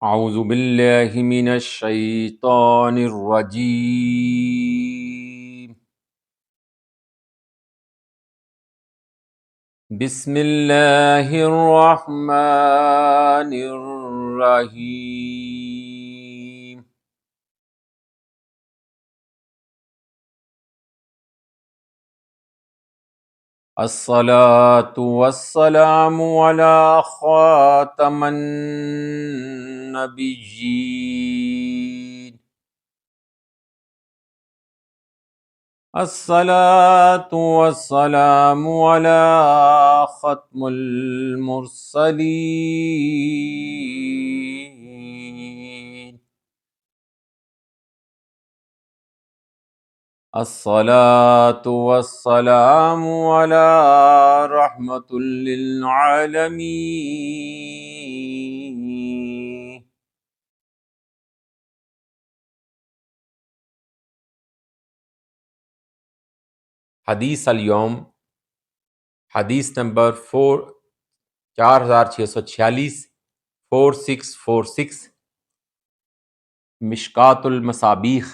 اعوذ باللہ من الشیطان الرجیم بسم اللہ الرحمن الرحیم الصلاة والسلام علی خاتم النبیین الصلاة والسلام علی ختم المرسلین الصلاة والسلام علی رحمة للعالمین. حدیث اليوم حدیث نمبر 4646 4646 مشکات المصابیح.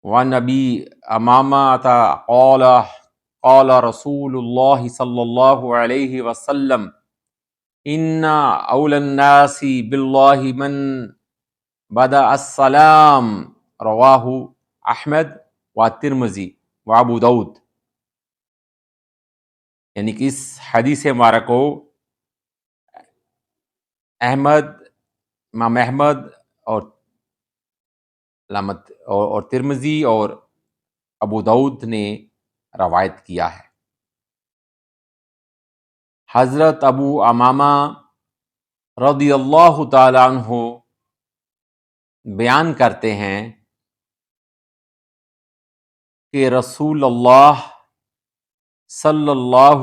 وعن ابی امامہ قال رسول اللہ صلی اللہ علیہ وسلم ان اول الناس باللہ من بدأ السلام. رواہ احمد و ترمذی و ابو داؤد. یعنی کہ اس حدیث مبارک کو امام احمد اور ترمذی اور ابو داؤد نے روایت کیا ہے. حضرت ابو امامہ رضی اللہ تعالی عنہ بیان کرتے ہیں کہ رسول اللہ صلی اللہ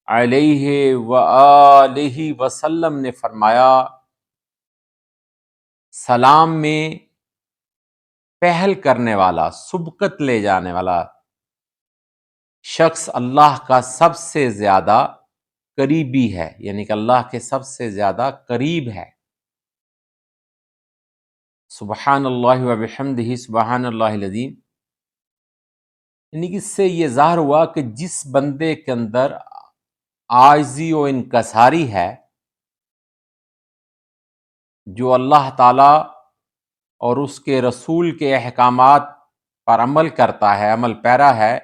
علیہ وآلہ وسلم نے فرمایا سلام میں پہل کرنے والا، سبقت لے جانے والا شخص اللہ کا سب سے زیادہ قریبی ہے، یعنی کہ اللہ کے سب سے زیادہ قریب ہے. سبحان اللہ و بحمدہ سبحان اللہ العظیم. یعنی کہ اس سے یہ ظاہر ہوا کہ جس بندے کے اندر عاجزی و انکساری ہے، جو اللہ تعالی اور اس کے رسول کے احکامات پر عمل کرتا ہے، عمل پیرا ہے،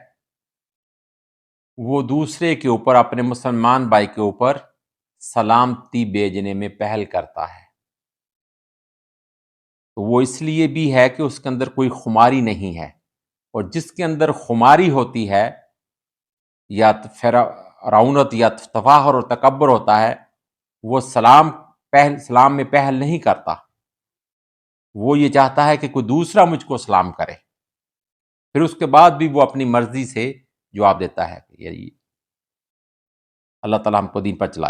وہ دوسرے کے اوپر، اپنے مسلمان بھائی کے اوپر سلامتی بھیجنے میں پہل کرتا ہے. تو وہ اس لیے بھی ہے کہ اس کے اندر کوئی خماری نہیں ہے، اور جس کے اندر خماری ہوتی ہے یا رعونت یا تفاخر اور تکبر ہوتا ہے، وہ سلام میں پہل نہیں کرتا. وہ یہ چاہتا ہے کہ کوئی دوسرا مجھ کو سلام کرے، پھر اس کے بعد بھی وہ اپنی مرضی سے جواب دیتا ہے. اللہ تعالیٰ ہم کو دین پر چلا